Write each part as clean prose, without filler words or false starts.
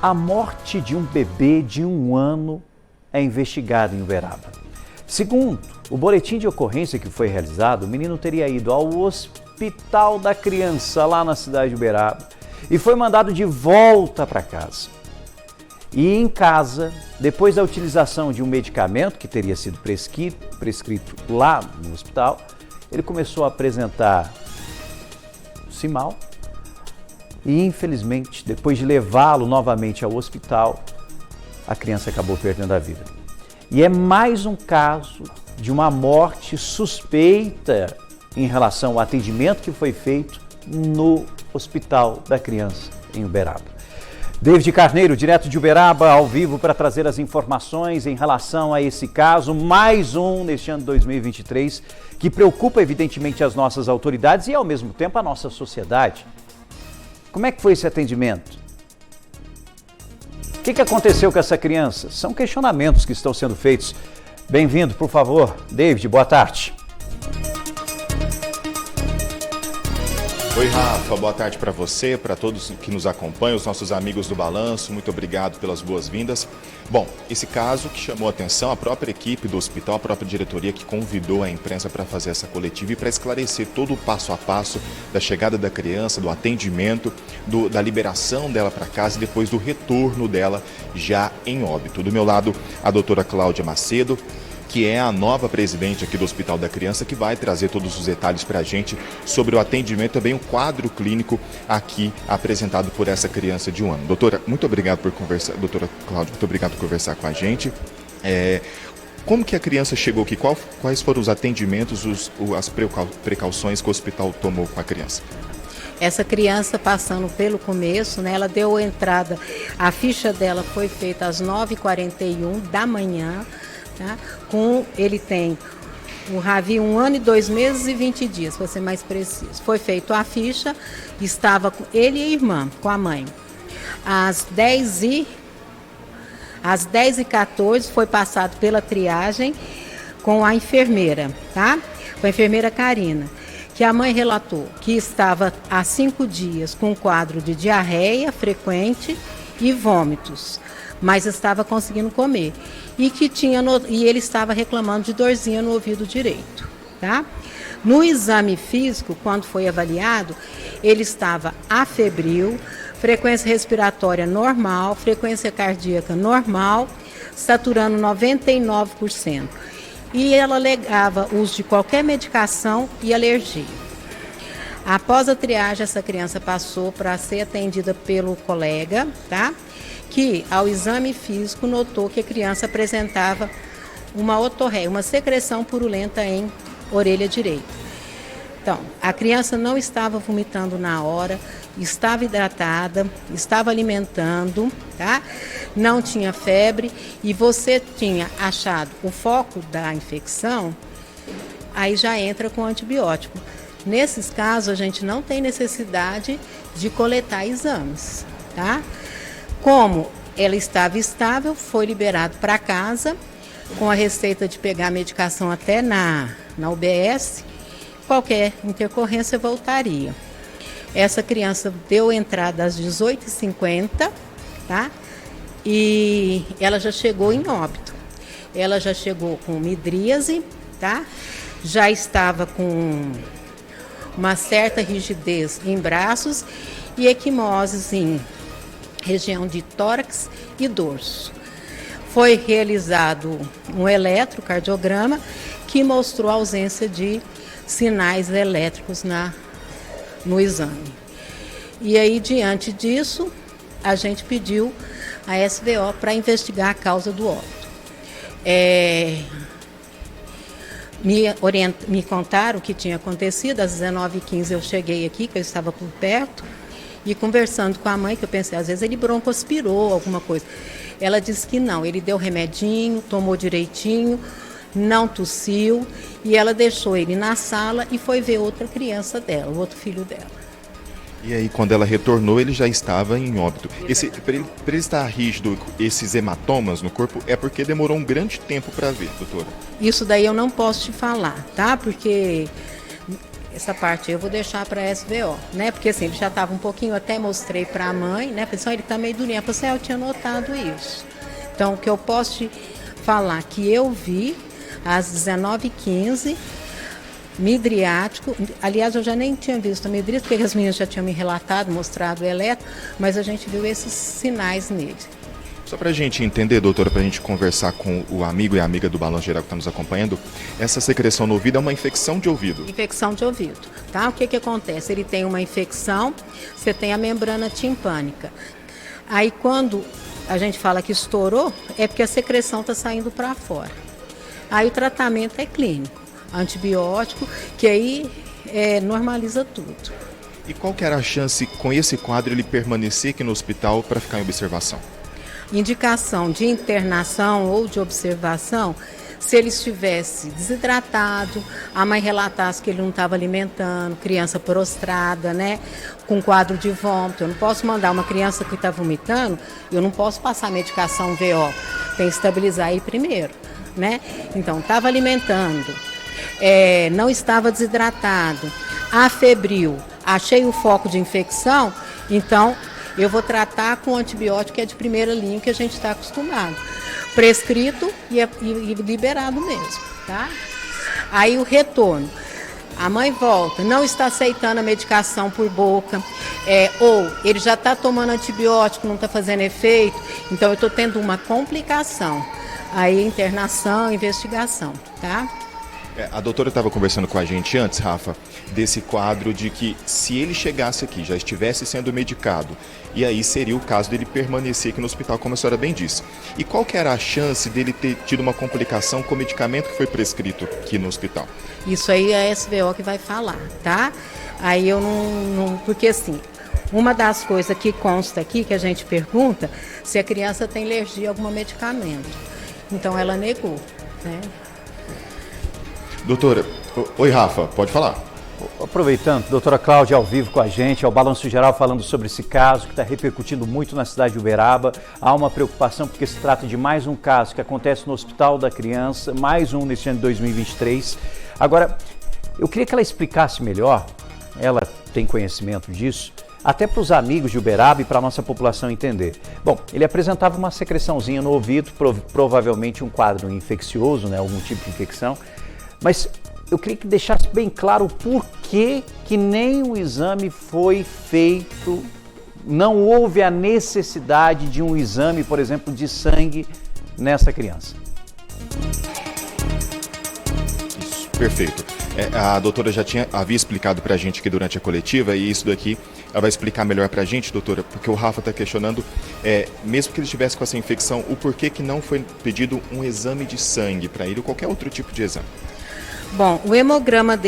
A morte de um bebê de 1 ano é investigada em Uberaba. Segundo o boletim de ocorrência que foi realizado, o menino teria ido ao hospital da criança lá na cidade de Uberaba e foi mandado de volta para casa. E em casa, depois da utilização de um medicamento que teria sido prescrito lá no hospital, ele começou a apresentar-se mal e, infelizmente, depois de levá-lo novamente ao hospital, a criança acabou perdendo a vida. E é mais um caso de uma morte suspeita em relação ao atendimento que foi feito no Hospital da Criança em Uberaba. David Carneiro, direto de Uberaba, ao vivo para trazer as informações em relação a esse caso, mais um neste ano de 2023, que preocupa evidentemente as nossas autoridades e ao mesmo tempo a nossa sociedade. Como é que foi esse atendimento? O que aconteceu com essa criança? São questionamentos que estão sendo feitos. Bem-vindo, por favor. David, boa tarde. Oi, Rafa, boa tarde para você, para todos que nos acompanham, os nossos amigos do Balanço, muito obrigado pelas boas-vindas. Bom, esse caso que chamou a atenção, a própria equipe do hospital, a própria diretoria que convidou a imprensa para fazer essa coletiva e para esclarecer todo o passo a passo da chegada da criança, do atendimento, da liberação dela para casa e depois do retorno dela já em óbito. Do meu lado, a doutora Cláudia Macedo, que é a nova presidente aqui do Hospital da Criança, que vai trazer todos os detalhes para a gente sobre o atendimento, também o quadro clínico aqui apresentado por essa criança de 1 ano. Doutora, muito obrigado por conversar, doutora Cláudia, muito obrigado por conversar com a gente. Como que a criança chegou aqui? Quais foram os atendimentos, as precauções que o hospital tomou com a criança? Essa criança, passando pelo começo, né, ela deu entrada, a ficha dela foi feita às 9h41 da manhã, tá? Ele tem o Ravi 1 ano e 2 meses e 20 dias, para ser mais preciso. Foi feita a ficha, estava ele e a irmã, com a mãe. Às 10h14 foi passado pela triagem com a enfermeira, tá? Com a enfermeira Karina, que a mãe relatou que estava há 5 dias com um quadro de diarreia frequente e vômitos, mas estava conseguindo comer. E ele estava reclamando de dorzinha no ouvido direito, tá? No exame físico, quando foi avaliado, ele estava afebril, frequência respiratória normal, frequência cardíaca normal, saturando 99%. E ela alegava uso de qualquer medicação e alergia. Após a triagem, essa criança passou para ser atendida pelo colega, tá? Que, ao exame físico, notou que a criança apresentava uma otorreia, uma secreção purulenta em orelha direita. Então, a criança não estava vomitando na hora, estava hidratada, estava alimentando, tá? Não tinha febre e você tinha achado o foco da infecção, aí já entra com antibiótico. Nesses casos, a gente não tem necessidade de coletar exames, tá? Como ela estava estável, foi liberado para casa, com a receita de pegar a medicação até na UBS, qualquer intercorrência voltaria. Essa criança deu entrada às 18h50, tá? E ela já chegou em óbito. Ela já chegou com midríase, tá? Já estava com uma certa rigidez em braços e equimoses em região de tórax e dorso. Foi realizado um eletrocardiograma que mostrou a ausência de sinais elétricos no exame. E aí, diante disso, a gente pediu a SBO para investigar a causa do óbito. Me contaram o que tinha acontecido, às 19h15 eu cheguei aqui, que eu estava por perto, e conversando com a mãe, que eu pensei, às vezes ele broncoaspirou alguma coisa. Ela disse que não, ele deu remedinho, tomou direitinho, não tossiu, e ela deixou ele na sala e foi ver outra criança dela, o outro filho dela. E aí, quando ela retornou, ele já estava em óbito. Para ele estar rígido, esses hematomas no corpo, é porque demorou um grande tempo para ver, doutora? Isso daí eu não posso te falar, tá? Porque Essa parte eu vou deixar para a SVO, né? Porque assim, ele já estava um pouquinho, até mostrei para a mãe, né? Falei assim, ele está meio doente. Ela falou assim, eu tinha notado isso. Então, o que eu posso te falar que eu vi às 19h15, midriático. Aliás, eu já nem tinha visto a midríase, porque as meninas já tinham me relatado, mostrado o eletro, mas a gente viu esses sinais nele. Só para a gente entender, doutora, para a gente conversar com o amigo e a amiga do Balanço Geral que está nos acompanhando, essa secreção no ouvido é uma infecção de ouvido. Infecção de ouvido, tá? O que acontece? Ele tem uma infecção, você tem a membrana timpânica. Aí quando a gente fala que estourou, é porque a secreção está saindo para fora. Aí o tratamento é clínico, antibiótico, que aí normaliza tudo. E qual que era a chance, com esse quadro, ele permanecer aqui no hospital para ficar em observação? Indicação de internação ou de observação, se ele estivesse desidratado, a mãe relatasse que ele não estava alimentando, criança prostrada, né, com quadro de vômito. Eu não posso mandar uma criança que está vomitando, eu não posso passar medicação VO, tem que estabilizar aí primeiro, né? Então, estava alimentando, não estava desidratado, afebril, achei o foco de infecção, então eu vou tratar com antibiótico que é de primeira linha, que a gente está acostumado. Prescrito e liberado mesmo, tá? Aí o retorno. A mãe volta, não está aceitando a medicação por boca, ou ele já está tomando antibiótico, não está fazendo efeito, então eu estou tendo uma complicação. Aí internação, investigação, tá? A doutora estava conversando com a gente antes, Rafa, desse quadro de que se ele chegasse aqui, já estivesse sendo medicado, e aí seria o caso dele permanecer aqui no hospital, como a senhora bem disse. E qual que era a chance dele ter tido uma complicação com o medicamento que foi prescrito aqui no hospital? Isso aí é a SVO que vai falar, tá? Aí eu não... Porque assim, uma das coisas que consta aqui, que a gente pergunta, se a criança tem alergia a algum medicamento. Então ela negou, né? Doutora, oi Rafa, pode falar. Aproveitando, doutora Cláudia ao vivo com a gente, ao Balanço Geral falando sobre esse caso que está repercutindo muito na cidade de Uberaba. Há uma preocupação porque se trata de mais um caso que acontece no Hospital da Criança, mais um nesse ano de 2023. Agora, eu queria que ela explicasse melhor, ela tem conhecimento disso, até para os amigos de Uberaba e para a nossa população entender. Bom, ele apresentava uma secreçãozinha no ouvido, provavelmente um quadro infeccioso, né, algum tipo de infecção, mas eu queria que deixasse bem claro o porquê que nenhum exame foi feito, não houve a necessidade de um exame, por exemplo, de sangue nessa criança. Isso, perfeito. A doutora já havia explicado para a gente aqui durante a coletiva, e isso daqui ela vai explicar melhor para a gente, doutora, porque o Rafa está questionando, mesmo que ele estivesse com essa infecção, o porquê que não foi pedido um exame de sangue para ele ou qualquer outro tipo de exame. Bom, o hemograma,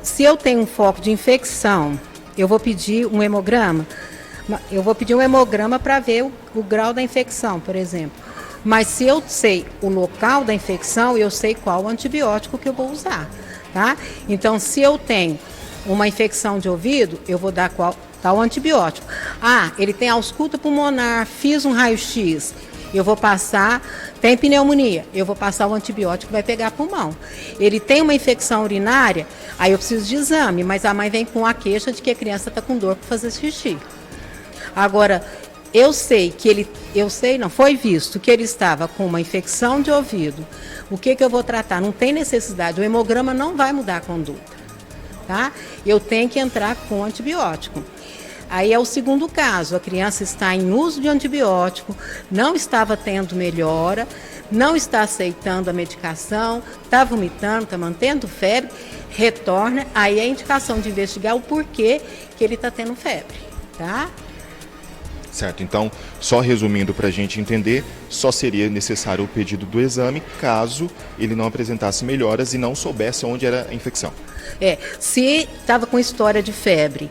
se eu tenho um foco de infecção, eu vou pedir um hemograma. Eu vou pedir um hemograma para ver o grau da infecção, por exemplo. Mas se eu sei o local da infecção, eu sei qual antibiótico que eu vou usar, tá? Então, se eu tenho uma infecção de ouvido, eu vou dar tal antibiótico. Ele tem ausculta pulmonar, fiz um raio-x. Eu vou passar, tem pneumonia, eu vou passar o antibiótico que vai pegar pulmão. Ele tem uma infecção urinária, aí eu preciso de exame, mas a mãe vem com a queixa de que a criança está com dor para fazer xixi. Agora, foi visto que ele estava com uma infecção de ouvido. O que eu vou tratar? Não tem necessidade, o hemograma não vai mudar a conduta, tá? Eu tenho que entrar com antibiótico. Aí é o segundo caso, a criança está em uso de antibiótico, não estava tendo melhora, não está aceitando a medicação, está vomitando, está mantendo febre, retorna, aí é a indicação de investigar o porquê que ele está tendo febre, tá? Certo, então, só resumindo para a gente entender, só seria necessário o pedido do exame caso ele não apresentasse melhoras e não soubesse onde era a infecção. Se estava com história de febre,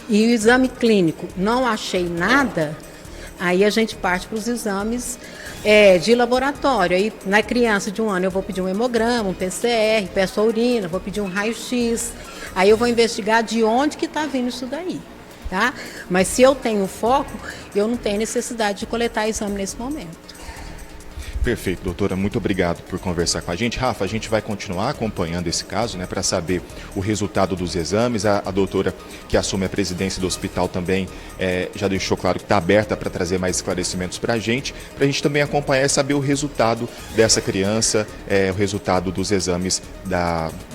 e o exame clínico não achei nada, aí a gente parte para os exames de laboratório. Aí na criança de 1 ano eu vou pedir um hemograma, um PCR, peço a urina, vou pedir um raio-x. Aí eu vou investigar de onde que está vindo isso daí, tá? Mas se eu tenho foco, eu não tenho necessidade de coletar exame nesse momento. Perfeito, doutora, muito obrigado por conversar com a gente. Rafa, a gente vai continuar acompanhando esse caso, né, para saber o resultado dos exames. A doutora que assume a presidência do hospital também já deixou claro que está aberta para trazer mais esclarecimentos para a gente também acompanhar e saber o resultado dessa criança, o resultado dos exames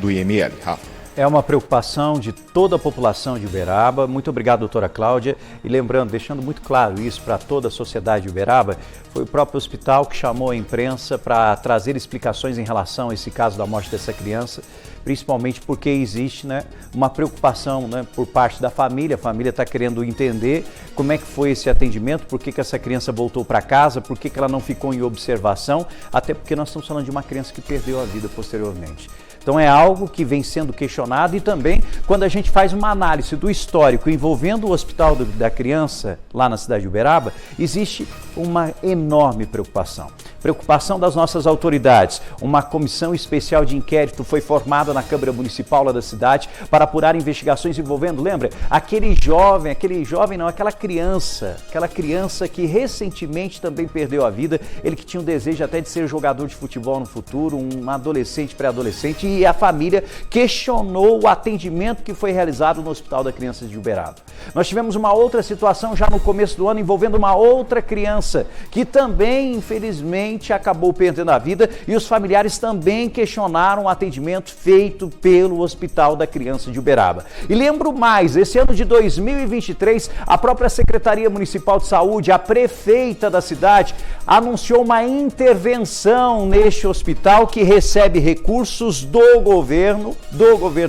do IML. Rafa. É uma preocupação de toda a população de Uberaba. Muito obrigado, doutora Cláudia. E lembrando, deixando muito claro isso para toda a sociedade de Uberaba, foi o próprio hospital que chamou a imprensa para trazer explicações em relação a esse caso da morte dessa criança, principalmente porque existe, né, uma preocupação, né, por parte da família. A família está querendo entender como é que foi esse atendimento, por que essa criança voltou para casa, por que ela não ficou em observação, até porque nós estamos falando de uma criança que perdeu a vida posteriormente. Então é algo que vem sendo questionado e também quando a gente faz uma análise do histórico envolvendo o hospital da criança lá na cidade de Uberaba, existe uma enorme preocupação. Preocupação das nossas autoridades. Uma comissão especial de inquérito foi formada na Câmara Municipal lá da cidade para apurar investigações envolvendo, lembra? Aquela criança que recentemente também perdeu a vida, ele que tinha um desejo até de ser jogador de futebol no futuro, um adolescente, pré-adolescente, e a família questionou o atendimento que foi realizado no Hospital da Criança de Uberaba. Nós tivemos uma outra situação já no começo do ano envolvendo uma outra criança que também, infelizmente, acabou perdendo a vida e os familiares também questionaram o atendimento feito pelo Hospital da Criança de Uberaba. E lembro mais, esse ano de 2023, a própria Secretaria Municipal de Saúde, a prefeita da cidade, anunciou uma intervenção neste hospital que recebe recursos do governo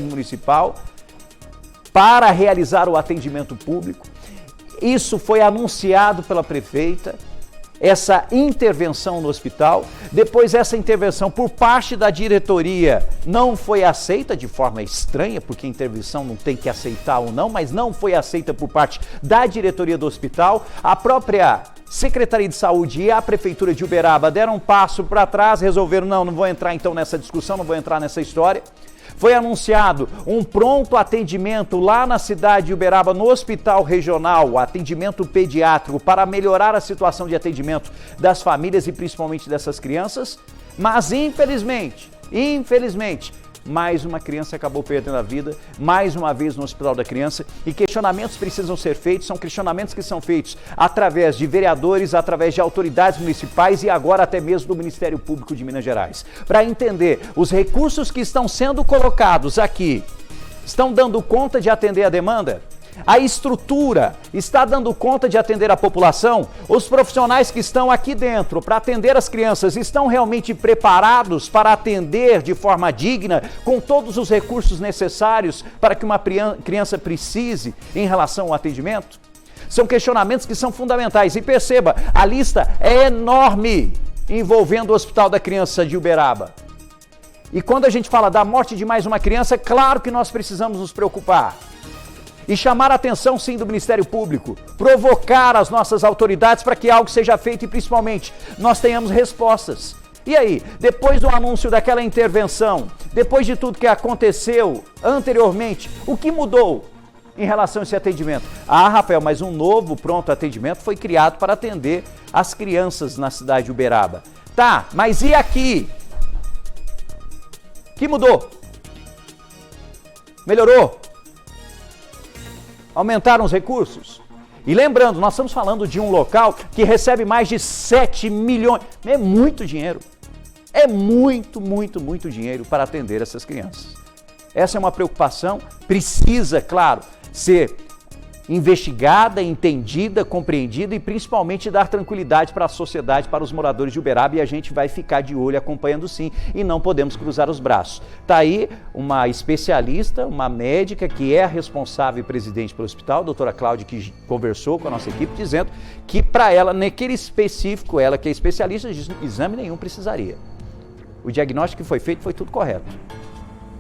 municipal para realizar o atendimento público. Isso foi anunciado pela prefeita, essa intervenção no hospital. Depois essa intervenção por parte da diretoria não foi aceita, de forma estranha, porque a intervenção não tem que aceitar ou não, mas não foi aceita por parte da diretoria do hospital. A própria Secretaria de Saúde e a Prefeitura de Uberaba deram um passo para trás, resolveram, não vou entrar então nessa discussão, não vou entrar nessa história. Foi anunciado um pronto atendimento lá na cidade de Uberaba, no hospital regional, atendimento pediátrico, para melhorar a situação de atendimento das famílias e principalmente dessas crianças, mas infelizmente, mais uma criança acabou perdendo a vida, mais uma vez no Hospital da Criança, e questionamentos precisam ser feitos, são questionamentos que são feitos através de vereadores, através de autoridades municipais e agora até mesmo do Ministério Público de Minas Gerais. Para entender, os recursos que estão sendo colocados aqui, estão dando conta de atender a demanda? A estrutura está dando conta de atender a população? Os profissionais que estão aqui dentro para atender as crianças estão realmente preparados para atender de forma digna, com todos os recursos necessários para que uma criança precise em relação ao atendimento? São questionamentos que são fundamentais. E perceba, a lista é enorme envolvendo o Hospital da Criança de Uberaba. E quando a gente fala da morte de mais uma criança, claro que nós precisamos nos preocupar. E chamar a atenção, sim, do Ministério Público, provocar as nossas autoridades para que algo seja feito e, principalmente, nós tenhamos respostas. E aí, depois do anúncio daquela intervenção, depois de tudo que aconteceu anteriormente, o que mudou em relação a esse atendimento? Ah, Rafael, mas um novo pronto atendimento foi criado para atender as crianças na cidade de Uberaba. Tá, mas e aqui? O que mudou? Melhorou? Aumentaram os recursos? E lembrando, nós estamos falando de um local que recebe mais de 7 milhões. É muito dinheiro. É muito dinheiro para atender essas crianças. Essa é uma preocupação, precisa, claro, ser investigada, entendida, compreendida e principalmente dar tranquilidade para a sociedade, para os moradores de Uberaba, e a gente vai ficar de olho acompanhando sim e não podemos cruzar os braços. Está aí uma especialista, uma médica que é a responsável e presidente pelo hospital, a doutora Cláudia, que conversou com a nossa equipe, dizendo que para ela, naquele específico, ela que é especialista, exame nenhum precisaria. O diagnóstico que foi feito foi tudo correto.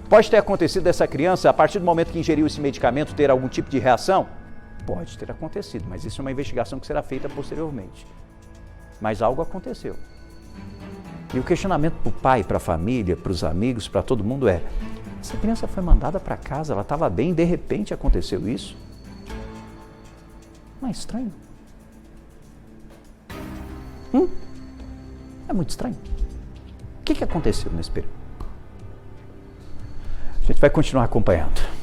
Pode ter acontecido dessa criança, a partir do momento que ingeriu esse medicamento, ter algum tipo de reação? Pode ter acontecido, mas isso é uma investigação que será feita posteriormente. Mas algo aconteceu. E o questionamento para o pai, para a família, para os amigos, para todo mundo é: essa criança foi mandada para casa, ela estava bem, de repente aconteceu isso? Não é estranho? É muito estranho. O que aconteceu nesse período? A gente vai continuar acompanhando.